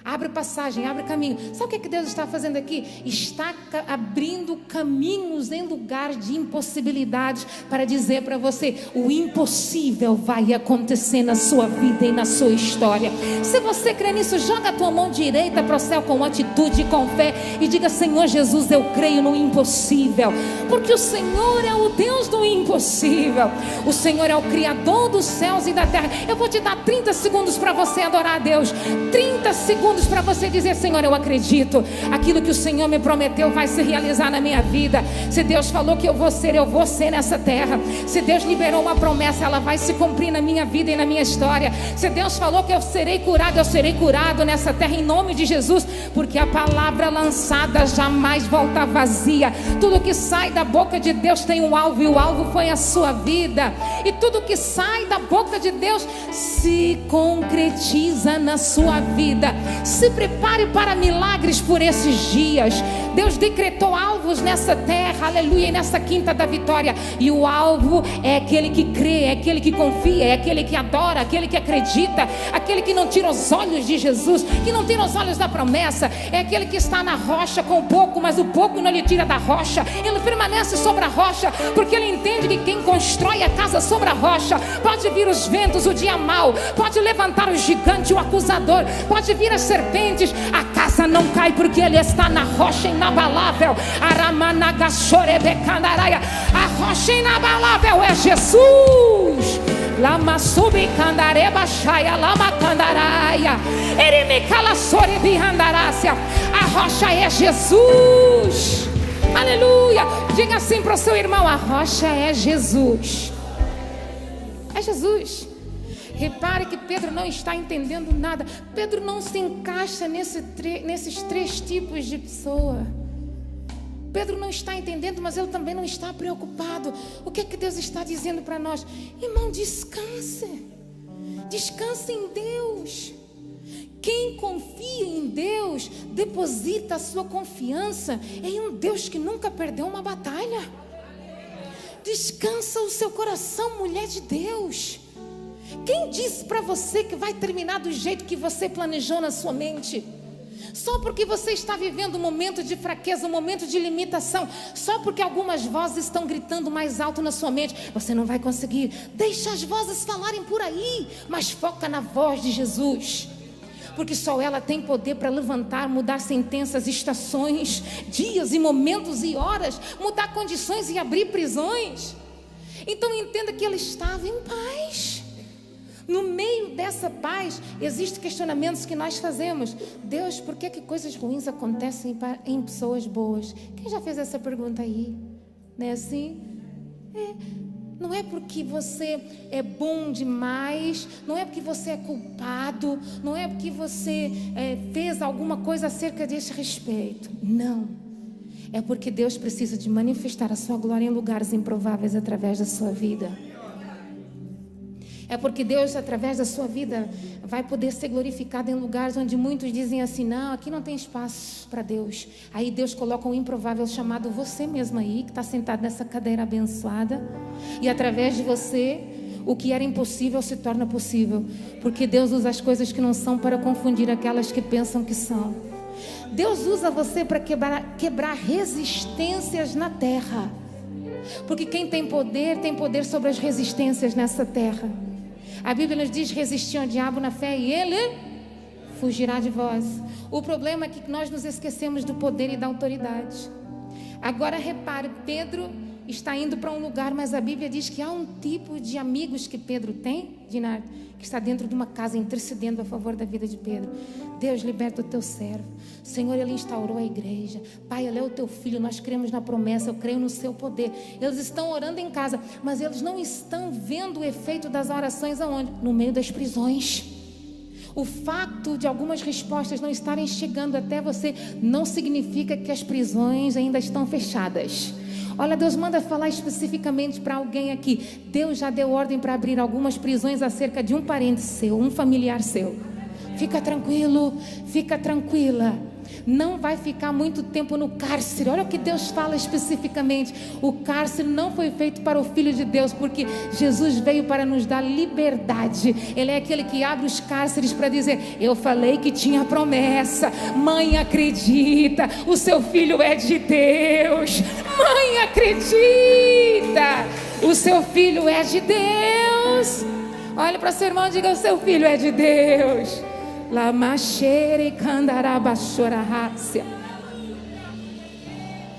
Abre passagem, abre caminho. Sabe o que Deus está fazendo aqui? Está abrindo caminhos em lugar de impossibilidades para dizer para você, o impossível vai acontecer na sua vida e na sua história. Se você crê nisso, joga a tua mão direita para o céu com atitude e com fé e diga, Senhor Jesus, eu creio no impossível, porque o Senhor é o Deus do impossível. O Senhor é o Criador dos céus e da terra. Eu vou te dar 30 segundos para você adorar a Deus. 30 segundos para você dizer, Senhor, eu acredito, aquilo que o Senhor me prometeu vai se realizar na minha vida. Se Deus falou que eu vou ser nessa terra. Se Deus liberou uma promessa, ela vai se cumprir na minha vida e na minha história. Se Deus falou que eu serei curado nessa terra em nome de Jesus, porque a palavra lançada jamais volta vazia. Tudo que sai da boca de Deus tem um alvo, e o alvo foi a sua vida. E tudo que sai da boca de Deus se concretiza na sua vida. Se prepare para milagres por esses dias. Deus decretou alvos nessa terra, aleluia, e nessa quinta da vitória. E o alvo é aquele que crê, é aquele que confia, é aquele que adora, aquele que acredita, aquele que não tira os olhos de Jesus, que não tira os olhos da promessa. É aquele que está na rocha com o pouco, mas o pouco não lhe tira da rocha. Ele permanece sobre a rocha, porque ele entende que quem constrói a casa sobre a rocha, pode vir os ventos, o dia mau, pode levantar o gigante, o acusador, pode vir as serpentes, a casa não cai porque ele está na rocha inabalável. A rocha inabalável é Jesus. Lama subi candareba chaya, lama candaraia, erimicala sorebi andarácia. A rocha é Jesus. Aleluia. Diga assim para o seu irmão, a rocha é Jesus. É Jesus. Repare que Pedro não está entendendo nada. Pedro não se encaixa nesses três tipos de pessoa. Pedro não está entendendo, mas ele também não está preocupado. O que é que Deus está dizendo para nós? Irmão, descanse. Descanse em Deus. Quem confia em Deus, deposita a sua confiança em um Deus que nunca perdeu uma batalha. Descansa o seu coração, mulher de Deus. Quem disse para você que vai terminar do jeito que você planejou na sua mente? Só porque você está vivendo um momento de fraqueza, um momento de limitação, só porque algumas vozes estão gritando mais alto na sua mente, você não vai conseguir. Deixa as vozes falarem por aí, mas foca na voz de Jesus, porque só ela tem poder para levantar, mudar sentenças, estações, dias e momentos e horas, mudar condições e abrir prisões. Então entenda que ele estava em paz. No meio dessa paz, existem questionamentos que nós fazemos. Deus, por que coisas ruins acontecem em pessoas boas? Quem já fez essa pergunta aí? Não é assim? Não é porque você é bom demais, não é porque você é culpado, não é porque você fez alguma coisa acerca desse respeito. Não. É porque Deus precisa de manifestar a sua glória em lugares improváveis através da sua vida. É porque Deus, através da sua vida, vai poder ser glorificado em lugares onde muitos dizem assim, não, aqui não tem espaço para Deus. Aí Deus coloca um improvável chamado você mesmo aí, que está sentado nessa cadeira abençoada. E através de você, o que era impossível se torna possível. Porque Deus usa as coisas que não são para confundir aquelas que pensam que são. Deus usa você para quebrar resistências na terra. Porque quem tem poder sobre as resistências nessa terra. A Bíblia nos diz, resistir ao diabo na fé e ele fugirá de vós. O problema é que nós nos esquecemos do poder e da autoridade. Agora repare, Pedro está indo para um lugar, mas a Bíblia diz que há um tipo de amigos que Pedro tem, Dinardo, que está dentro de uma casa intercedendo a favor da vida de Pedro. Deus, liberta o teu servo. Senhor, ele instaurou a igreja. Pai, ele é o teu filho, nós cremos na promessa, eu creio no seu poder. Eles estão orando em casa, mas eles não estão vendo o efeito das orações aonde? No meio das prisões. O fato de algumas respostas não estarem chegando até você não significa que as prisões ainda estão fechadas. Olha, Deus manda falar especificamente para alguém aqui. Deus já deu ordem para abrir algumas prisões acerca de um parente seu, um familiar seu. Fica tranquilo, fica tranquila. Não vai ficar muito tempo no cárcere. Olha o que Deus fala especificamente. O cárcere não foi feito para o Filho de Deus, porque Jesus veio para nos dar liberdade. Ele é aquele que abre os cárceres para dizer: eu falei que tinha promessa. Mãe, acredita, o seu filho é de Deus. Mãe, acredita, o seu filho é de Deus. Olha para o seu irmão e diga: o seu filho é de Deus.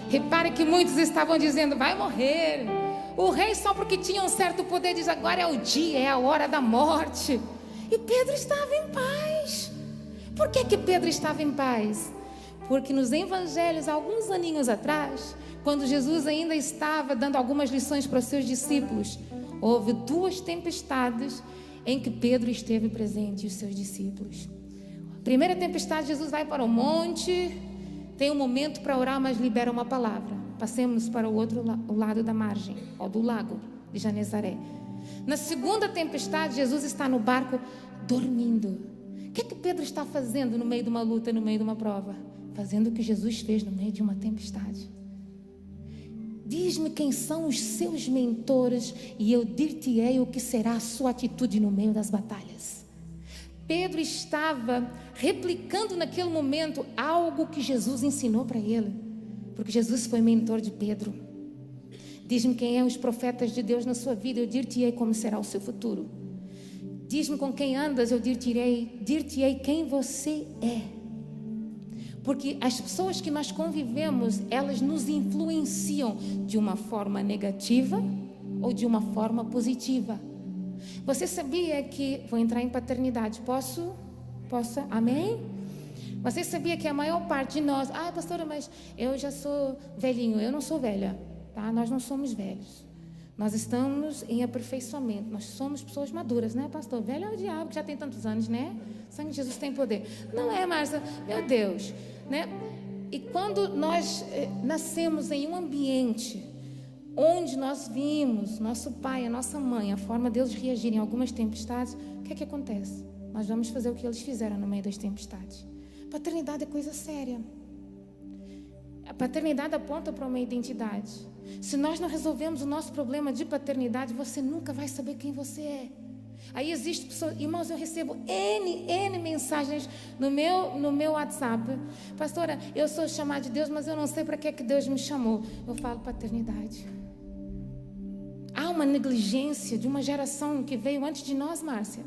Repare que muitos estavam dizendo: vai morrer. O rei, só porque tinha um certo poder, diz: agora é o dia, é a hora da morte. E Pedro estava em paz. Por que Pedro estava em paz? Porque nos evangelhos, alguns aninhos atrás, quando Jesus ainda estava dando algumas lições para os seus discípulos, houve 2 tempestades em que Pedro esteve presente e os seus discípulos. Primeira tempestade, Jesus vai para o monte, tem um momento para orar, mas libera uma palavra. Passemos para o outro lado da margem, do lago de Genezaré. Na segunda tempestade, Jesus está no barco dormindo. O que Pedro está fazendo no meio de uma luta, no meio de uma prova? Fazendo o que Jesus fez no meio de uma tempestade. Diz-me quem são os seus mentores e eu dir-te-ei o que será a sua atitude no meio das batalhas. Pedro estava replicando naquele momento algo que Jesus ensinou para ele, porque Jesus foi mentor de Pedro. Diz-me quem é os profetas de Deus na sua vida, eu dir-te-ei como será o seu futuro. Diz-me com quem andas, eu dir-te-ei quem você é. Porque as pessoas que nós convivemos, elas nos influenciam de uma forma negativa ou de uma forma positiva. Você sabia que... Vou entrar em paternidade. Posso? Amém? Você sabia que a maior parte de nós... Ah, pastora, mas eu já sou velhinho. Eu não sou velha, tá? Nós não somos velhos. Nós estamos em aperfeiçoamento. Nós somos pessoas maduras, né, pastor? Velho é o diabo, que já tem tantos anos, né? O sangue de Jesus tem poder. Não é, Márcia? Meu Deus, né? E quando nós nascemos em um ambiente onde nós vimos nosso pai, a nossa mãe, a forma deles reagirem em algumas tempestades, o que é que acontece? Nós vamos fazer o que eles fizeram no meio das tempestades. Paternidade é coisa séria. A paternidade aponta para uma identidade. Se nós não resolvemos o nosso problema de paternidade, você nunca vai saber quem você é. Aí existe pessoas, irmãos, eu recebo N mensagens no meu WhatsApp. Pastora, eu sou chamada de Deus, mas eu não sei para que Deus me chamou. Eu falo paternidade. Há uma negligência de uma geração que veio antes de nós, Márcia,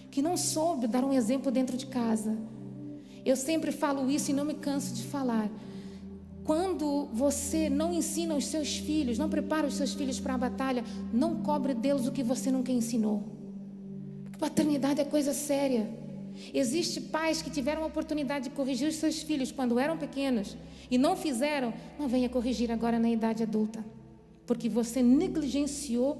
que não soube dar um exemplo dentro de casa. Eu sempre falo isso e não me canso de falar. Quando você não ensina os seus filhos, não prepara os seus filhos para a batalha, não cobre deles o que você nunca ensinou. Porque paternidade é coisa séria. Existem pais que tiveram a oportunidade de corrigir os seus filhos quando eram pequenos e não fizeram, não venha corrigir agora na idade adulta. Porque você negligenciou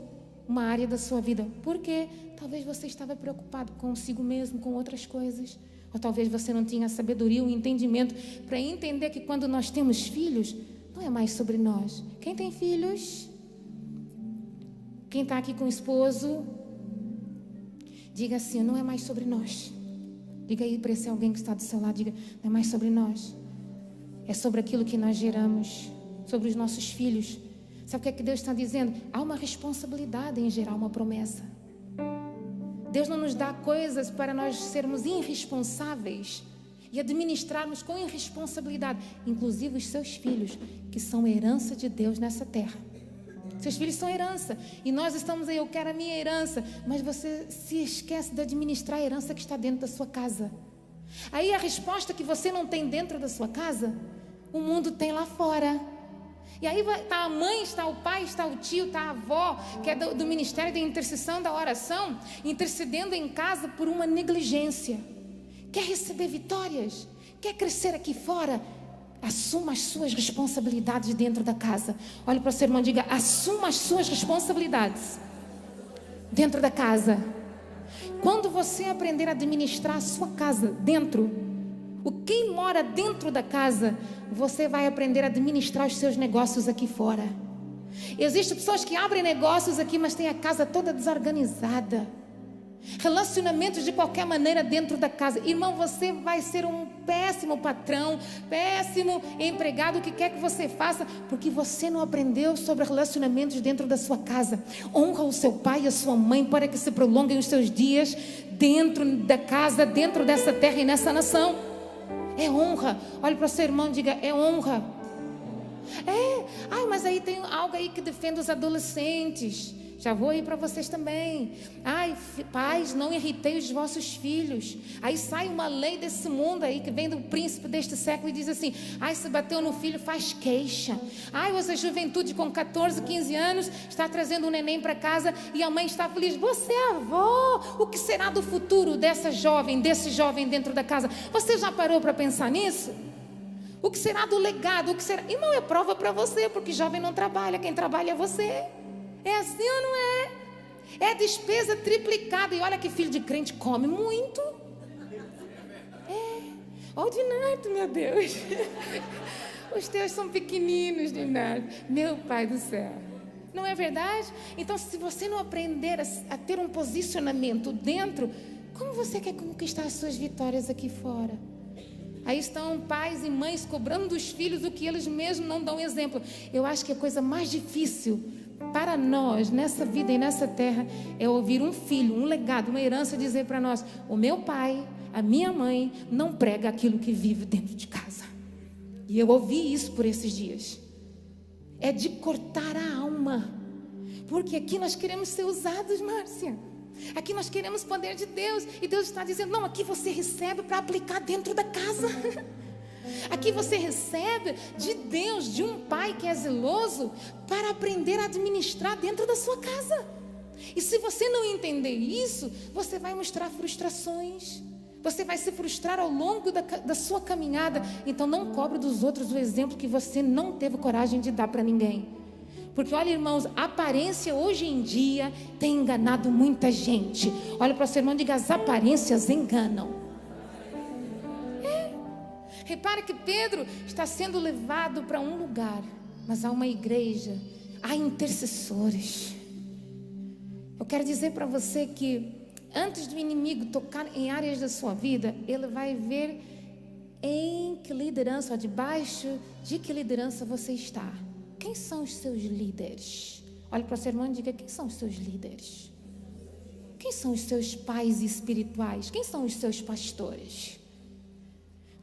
uma área da sua vida. Por quê? Talvez você estava preocupado consigo mesmo, com outras coisas. Ou talvez você não tinha a sabedoria, o entendimento para entender que quando nós temos filhos, não é mais sobre nós. Quem tem filhos? Quem está aqui com o esposo? Diga assim, não é mais sobre nós. Diga aí para esse alguém que está do seu lado, diga, não é mais sobre nós. É sobre aquilo que nós geramos, sobre os nossos filhos. Sabe o que Deus está dizendo? Há uma responsabilidade em gerar uma promessa. Deus não nos dá coisas para nós sermos irresponsáveis e administrarmos com irresponsabilidade, inclusive os seus filhos, que são herança de Deus nessa terra. Seus filhos são herança e nós estamos aí, eu quero a minha herança, mas você se esquece de administrar a herança que está dentro da sua casa. Aí a resposta que você não tem dentro da sua casa, o mundo tem lá fora. E aí está a mãe, está o pai, está o tio, está a avó, que é do ministério da intercessão, da oração, intercedendo em casa por uma negligência. Quer receber vitórias? Quer crescer aqui fora? Assuma as suas responsabilidades dentro da casa. Olhe para o seu irmão e diga, assuma as suas responsabilidades dentro da casa. quando você aprender a administrar a sua casa dentro, quem mora dentro da casa, você vai aprender a administrar os seus negócios aqui fora. Existem pessoas que abrem negócios aqui, mas tem a casa toda desorganizada. Relacionamentos de qualquer maneira dentro da casa. Irmão, você vai ser um péssimo patrão, péssimo empregado, o que quer que você faça, porque você não aprendeu sobre relacionamentos dentro da sua casa. Honra o seu pai e a sua mãe para que se prolonguem os seus dias dentro da casa, dentro dessa terra e nessa nação. É honra. Olhe para o seu irmão e diga: é honra. Mas aí tem algo aí que defende os adolescentes. Já vou aí para vocês também. Pais, não irritei os vossos filhos. Aí sai uma lei desse mundo aí, que vem do príncipe deste século e diz assim: se bateu no filho, faz queixa. Hoje a juventude com 14, 15 anos está trazendo um neném para casa e a mãe está feliz. Você é avó. O que será do futuro dessa jovem, desse jovem dentro da casa? Você já parou para pensar nisso? O que será do legado? O que será? Irmão, é prova para você, porque jovem não trabalha, quem trabalha é você. É assim ou não é? É despesa triplicada. E olha que filho de crente come muito. Olha o Dinardo, meu Deus. Os teus são pequeninos, Dinardo. Meu Pai do céu. Não é verdade? Então, se você não aprender a ter um posicionamento dentro, como você quer conquistar as suas vitórias aqui fora? Aí estão pais e mães cobrando dos filhos o que eles mesmos não dão exemplo. Eu acho que a coisa mais difícil para nós, nessa vida e nessa terra, é ouvir um filho, um legado, uma herança dizer para nós: o meu pai, a minha mãe não prega aquilo que vive dentro de casa. E eu ouvi isso por esses dias. É de cortar a alma. Porque aqui nós queremos ser usados, Márcia. Aqui nós queremos poder de Deus. E Deus está dizendo: não, aqui você recebe para aplicar dentro da casa. Aqui você recebe de Deus, de um pai que é zeloso, para aprender a administrar dentro da sua casa. E se você não entender isso, você vai mostrar frustrações. Você vai se frustrar ao longo da sua caminhada. Então não cobre dos outros o exemplo que você não teve coragem de dar para ninguém. Porque olha, irmãos, a aparência hoje em dia tem enganado muita gente. Olha para o seu irmão e diga: as aparências enganam. Repare que Pedro está sendo levado para um lugar, mas há uma igreja, há intercessores. Eu quero dizer para você que antes do inimigo tocar em áreas da sua vida, ele vai ver em que liderança, debaixo de que liderança você está. Quem são os seus líderes? Olhe para o seu irmão e diga: quem são os seus líderes? Quem são os seus pais espirituais? Quem são os seus pastores?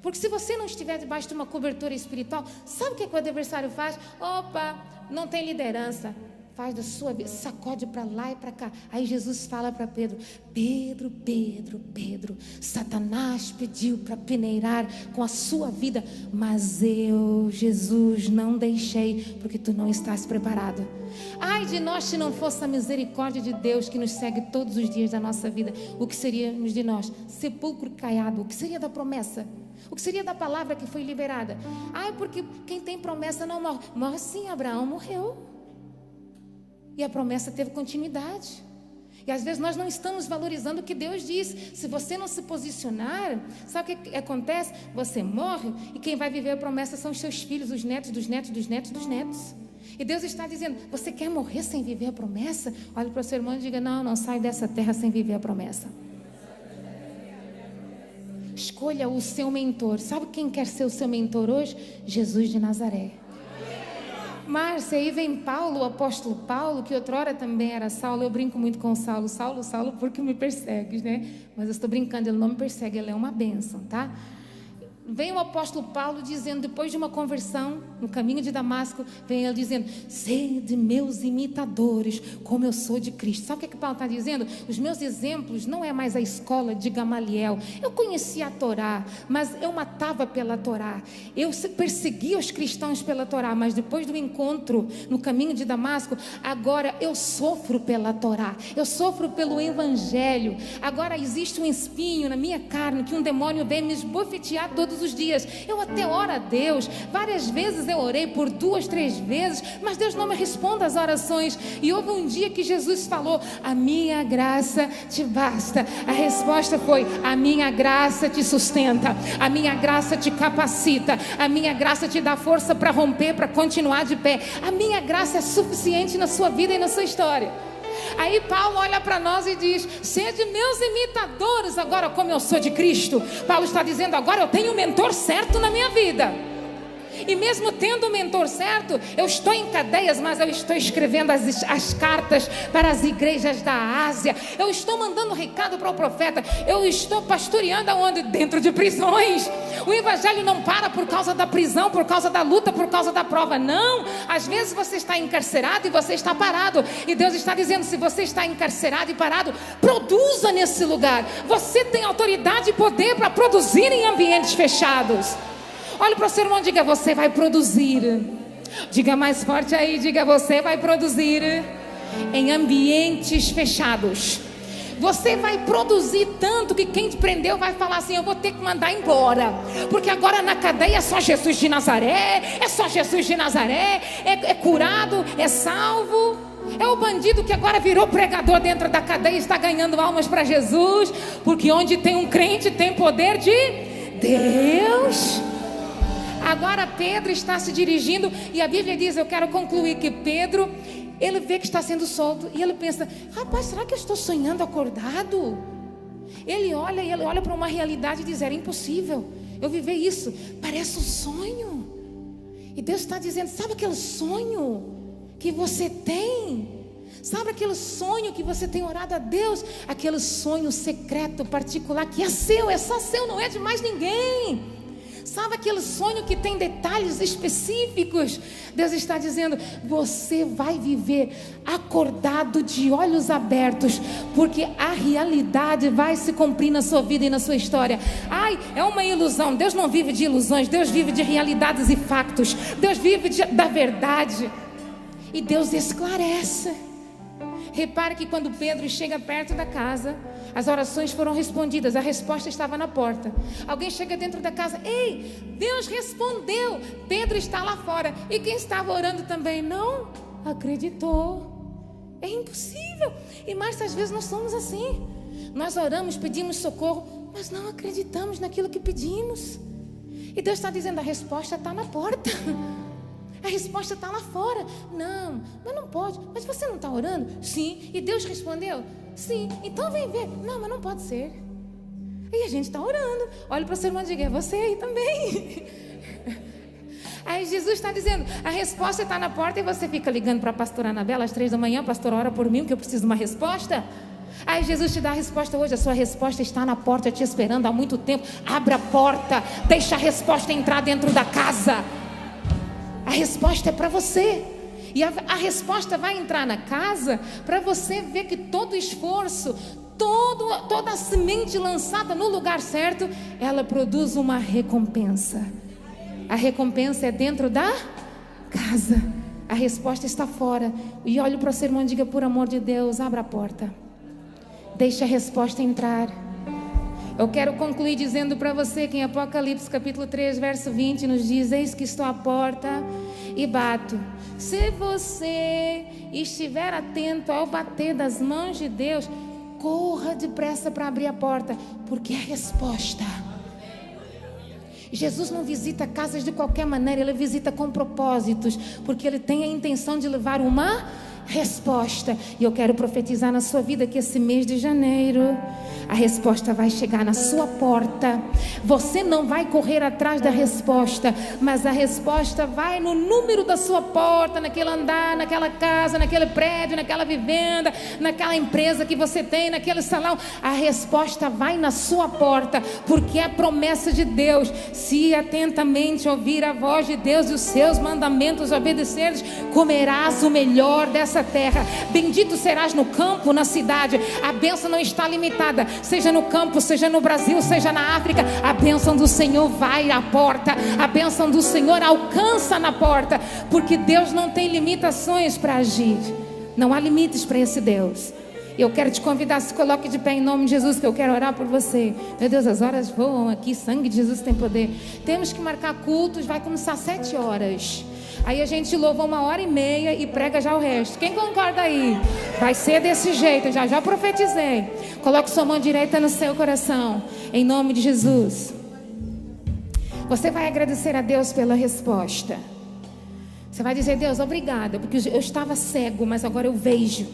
Porque se você não estiver debaixo de uma cobertura espiritual, sabe o que o adversário faz? Opa, não tem liderança. Faz da sua vida, sacode para lá e para cá. Aí Jesus fala para Pedro: Pedro, Satanás pediu para peneirar com a sua vida, mas eu, Jesus, não deixei, porque tu não estás preparado. Ai de nós se não fosse a misericórdia de Deus que nos segue todos os dias da nossa vida. O que seríamos de nós? Sepulcro caiado. O que seria da promessa? O que seria da palavra que foi liberada? Porque quem tem promessa não morre. Morre sim, Abraão morreu. E a promessa teve continuidade. E às vezes nós não estamos valorizando o que Deus diz. Se você não se posicionar, sabe o que acontece? Você morre e quem vai viver a promessa são os seus filhos, os netos dos netos dos netos dos netos. E Deus está dizendo: você quer morrer sem viver a promessa? Olhe para o seu irmão e diga: não sai dessa terra sem viver a promessa. Escolha o seu mentor. Sabe quem quer ser o seu mentor hoje? Jesus de Nazaré. Márcia, aí vem Paulo, o apóstolo Paulo, que outrora também era Saulo. Eu brinco muito com Saulo, porque me persegues, né? Mas eu estou brincando, ele não me persegue, ele é uma bênção, tá? Vem o apóstolo Paulo dizendo, depois de uma conversão no caminho de Damasco, vem ele dizendo: sede meus imitadores, como eu sou de Cristo. Sabe o que Paulo está dizendo? Os meus exemplos não é mais a escola de Gamaliel. Eu conhecia a Torá, mas eu matava pela Torá. Eu perseguia os cristãos pela Torá, mas depois do encontro no caminho de Damasco, agora eu sofro pela Torá. Eu sofro pelo Evangelho. Agora existe um espinho na minha carne que um demônio vem me esbofetear todos todos os dias. Eu até oro a Deus. Várias vezes eu orei por 2, 3 vezes, mas Deus não me responde às orações. E houve um dia que Jesus falou: a minha graça te basta. A resposta foi: a minha graça te sustenta, a minha graça te capacita, a minha graça te dá força para romper, para continuar de pé. A minha graça é suficiente na sua vida e na sua história. Aí Paulo olha para nós e diz: sede meus imitadores agora como eu sou de Cristo. Paulo está dizendo: agora eu tenho um mentor certo na minha vida. E mesmo tendo o mentor certo, eu estou em cadeias, mas eu estou escrevendo as cartas para as igrejas da Ásia. Eu estou mandando recado para o profeta. Eu estou pastoreando aonde? Dentro de prisões. O evangelho não para por causa da prisão, por causa da luta, por causa da prova. Não, às vezes você está encarcerado e você está parado. E Deus está dizendo: se você está encarcerado e parado, produza nesse lugar. Você tem autoridade e poder para produzir em ambientes fechados. Olhe para o seu irmão e diga: você vai produzir. Diga mais forte aí, diga: você vai produzir em ambientes fechados. Você vai produzir tanto que quem te prendeu vai falar assim: eu vou ter que mandar embora, porque agora na cadeia é só Jesus de Nazaré. É só Jesus de Nazaré. É curado, é salvo. É o bandido que agora virou pregador dentro da cadeia e está ganhando almas para Jesus. Porque onde tem um crente tem poder de Deus. Agora Pedro está se dirigindo, e a Bíblia diz, eu quero concluir, que Pedro, ele vê que está sendo solto, e ele pensa: rapaz, será que eu estou sonhando acordado? Ele olha para uma realidade e diz: era impossível eu viver isso, parece um sonho. E Deus está dizendo: sabe aquele sonho que você tem? Sabe aquele sonho que você tem orado a Deus? Aquele sonho secreto, particular, que é seu, é só seu, não é de mais ninguém. Sabe aquele sonho que tem detalhes específicos? Deus está dizendo: você vai viver acordado, de olhos abertos, porque a realidade vai se cumprir na sua vida e na sua história. Ai, é uma ilusão. Deus não vive de ilusões, Deus vive de realidades e factos. Deus vive da verdade. E Deus esclarece. Repare que quando Pedro chega perto da casa, as orações foram respondidas, a resposta estava na porta. Alguém chega dentro da casa: ei, Deus respondeu. Pedro está lá fora. E quem estava orando também não acreditou. É impossível. E mais às vezes nós somos assim. Nós oramos, pedimos socorro, mas não acreditamos naquilo que pedimos. E Deus está dizendo: a resposta está na porta. A resposta está lá fora. Não, mas não pode. Mas você não está orando? Sim. E Deus respondeu? Sim. Então vem ver. Não, mas não pode ser. E a gente está orando. Olha para o seu irmão e diga: é você aí também. Aí Jesus está dizendo: a resposta está na porta. E você fica ligando para a pastora Anabela às 3 da manhã: pastora, ora por mim, que eu preciso de uma resposta. Aí Jesus te dá a resposta hoje. A sua resposta está na porta, te esperando há muito tempo. Abra a porta, deixa a resposta entrar dentro da casa. A resposta é para você. E a resposta vai entrar na casa para você ver que todo esforço, toda a semente lançada no lugar certo, ela produz uma recompensa. A recompensa é dentro da casa. A resposta está fora. E olhe para o seu irmão e diga: por amor de Deus, abra a porta. Deixa a resposta entrar. Eu quero concluir dizendo para você que em Apocalipse capítulo 3, verso 20 nos diz: eis que estou à porta e bato. Se você estiver atento ao bater das mãos de Deus, corra depressa para abrir a porta, porque é a resposta. Jesus não visita casas de qualquer maneira, Ele visita com propósitos, porque Ele tem a intenção de levar uma resposta. E eu quero profetizar na sua vida que esse mês de janeiro a resposta vai chegar na sua porta. Você não vai correr atrás da resposta, mas a resposta vai no número da sua porta, naquele andar, naquela casa, naquele prédio, naquela vivenda, naquela empresa que você tem, naquele salão. A resposta vai na sua porta, porque é a promessa de Deus. Se atentamente ouvir a voz de Deus e os seus mandamentos obedeceres, comerás o melhor dessa terra. Bendito serás no campo, na cidade. A bênção não está limitada, seja no campo, seja no Brasil, seja na África. A bênção do Senhor vai à porta, a bênção do Senhor alcança na porta, porque Deus não tem limitações para agir. Não há limites para esse Deus. E eu quero te convidar, se coloque de pé em nome de Jesus, que eu quero orar por você. Meu Deus, as horas voam aqui, sangue de Jesus tem poder. Temos que marcar cultos, vai começar às 7 horas. Aí a gente louva 1h30 e prega já o resto. Quem concorda aí? Vai ser desse jeito, eu já profetizei. Coloque sua mão direita no seu coração, em nome de Jesus. Você vai agradecer a Deus pela resposta. Você vai dizer: Deus, obrigada, porque eu estava cego, mas agora eu vejo.